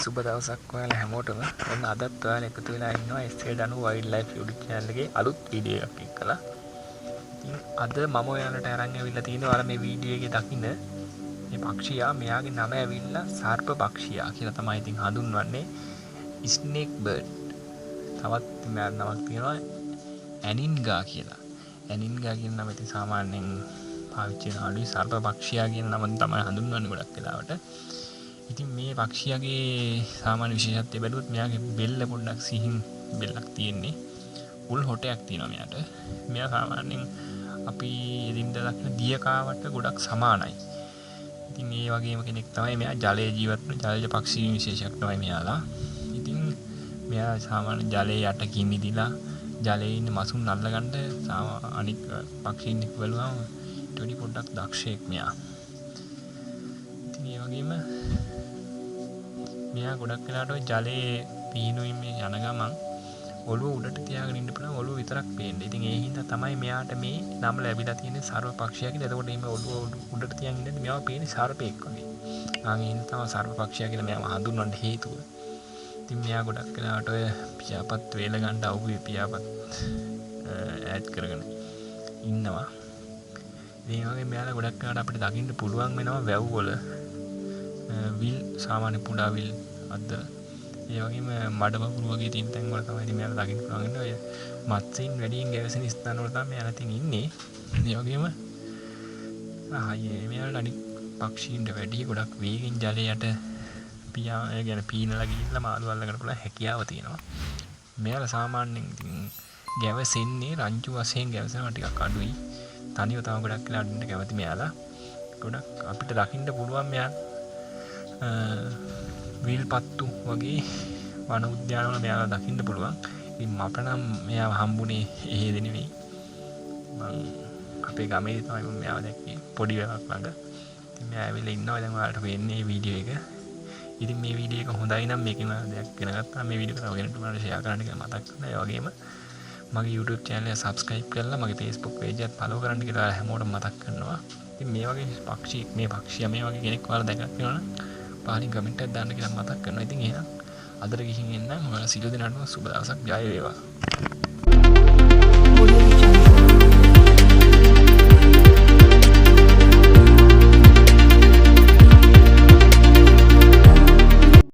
සුබ දවසක් ඔයාලා හැමෝටම. ඔන්න අදත් ඔයාලා එකතු වෙලා ඉන්නවා SK Danu Wildlife YouTube channel එකේ අලුත් වීඩියෝ එකක් එක්කලා. ඉතින් අද මම ඔයාලට අරන් ඇවිල්ලා තියෙනවා ඔයාලා මේ වීඩියෝ එකේ දකින්න මේ පක්ෂියා මෙයාගේ නම ඇවිල්ලා සර්ප පක්ෂියා කියලා තමයි ඉතින් හඳුන්වන්නේ. Snake bird. තවත් මෙයාගේ නමක් තියෙනවා ඇනින්ගා කියලා. ඇනින්ගා කියන නම ඉතින් සාමාන්‍යයෙන් පාවිච්චි කරන අලුයි සර්ප පක්ෂියා කියන නම තමයි හඳුන්වන්නේ ගොඩක් වෙලාවට. ඉතින් මේ පක්ෂියාගේ සාමාන්‍ය විශේෂත්වය බැලුවොත් මෙයාගේ බෙල්ල පොඩ්ඩක් සිහින් බෙල්ලක් තියෙන්නේ. උල් හොටයක් තියෙනවා මෙයාට. මෙයා සාමාන්‍යයෙන් අපි එදින්දා දක්න දියකාවට ගොඩක් සමානයි. ඉතින් ඒ වගේම කෙනෙක් තමයි මෙයා ජලයේ ජීවත් වෙන ජලජ පක්ෂී විශේෂයක් තමයි මෙයාලා. ඉතින් මෙයා සාමාන්‍ය ජලයේ යට කිමිදිලා ජලයේ ඉන්න මසුන් අල්ලගන්න අනික් පක්ෂීන් එක්ක බලුවම ඊට වඩා පොඩ්ඩක් දක්ෂයෙක් මෙයා. ඉතින් ඒ වගේම මෙයා ගොඩක් වෙලාට ඔය ජලයේ පීනුයින් මේ යන ගමන් ඔළුව උඩට තියාගෙන ඉන්න පුළුවන් ඔළුව විතරක් පේන්නේ. ඉතින් ඒ හින්දා තමයි මෙයාට මේ නම ලැබිලා තියෙන්නේ සර්ප පක්ෂියා කියලා. එතකොට මේ ඔළුව උඩට තියාගෙන ඉන්නේ මෙයාව පේන්නේ සර්පෙක් වගේ. ඒ හින්දා තමයි සර්ප පක්ෂියා කියලා මෙයාව හඳුන්වන්න හේතුව. ඉතින් මෙයා ගොඩක් වෙලාට ඔය පියාපත් වේල ගන්න අවුවේ පියාපත් ඈඩ් කරගෙන ඉන්නවා. මේ වගේ මෙයාලා ගොඩක් වෙලාට අපිට දකින්න පුළුවන් වෙනවා වැව් වල විල් සාමාන්‍ය පුඩා විල් අද්ද ඒ වගේම මඩ වගුරු වගේ තියෙන තැන් වල තමයි ඉතින් මෙයාලා දකින්න පුළුවන් වෙන්නේ. ඔය මත්ස්‍යයන් වැඩියෙන් ගැවසෙන ස්ථාන වල තමයි මෙයාලා ඉතින් ඉන්නේ. ඒ වගේම මෙයාලා අනිත් පක්ෂීන්ට වැඩිය ගොඩක් වේගෙන් ජලයට පීනලා ගිහිල්ලා මාළු අල්ලගන්න පුළුවන් හැකියාව තියෙනවා. මෙයාලා සාමාන්‍යයෙන් ඉතින් ගැවසෙන්නේ රංචු වශයෙන් ගැවසෙනවා ටිකක් අඩුයි. තනියම තම ගොඩක් වෙලාට ඉන්න කැමති මෙයාලා. ගොඩක් අපිට දකින්න පුළුවන් මෙයාලා විල්පත්තු වගේ වන උද්‍යානවල මෙයාලා දකින්න පුළුවන්. ඉතින් මට නම් මෙයාව හම්බුනේ එහෙද නෙවෙයි. මම අපේ ගමේ තමයි මෙයාව දැක්කේ පොඩි වැවක් ළඟ. ඉතින් මෙයා ඇවිල්ලා ඉන්නවා. දැන් ඔයාලට පේන්නේ මේ වීඩියෝ එක. ඉතින් මේ වීඩියෝ එක හොඳයි නම් මේකෙන් දෙයක් ඉගෙන ගත්තා. මේ වීඩියෝ එක තව කෙනෙකුට බලන්න ෂෙයා කරන්න කියලා මතක් කරනවා. ඒ වගේම මගේ YouTube channel එක subscribe කරලා මගේ Facebook page එකත් follow කරන්න කියලා හැමෝටම මතක් කරනවා. ඉතින් මේ වගේ පක්ෂියා මේ වගේ කෙනෙක් ඔයාලා දැකලා තියෙනවා නම් පහලින් කමෙන්ට් එකක් දාන්න කියලා මතක් කරනවා. ඉතින් එහෙනම් අදට ගිහින් එන්න ඔයාලා සියලු දෙනාටම සුබ දවසක් ජය වේවා.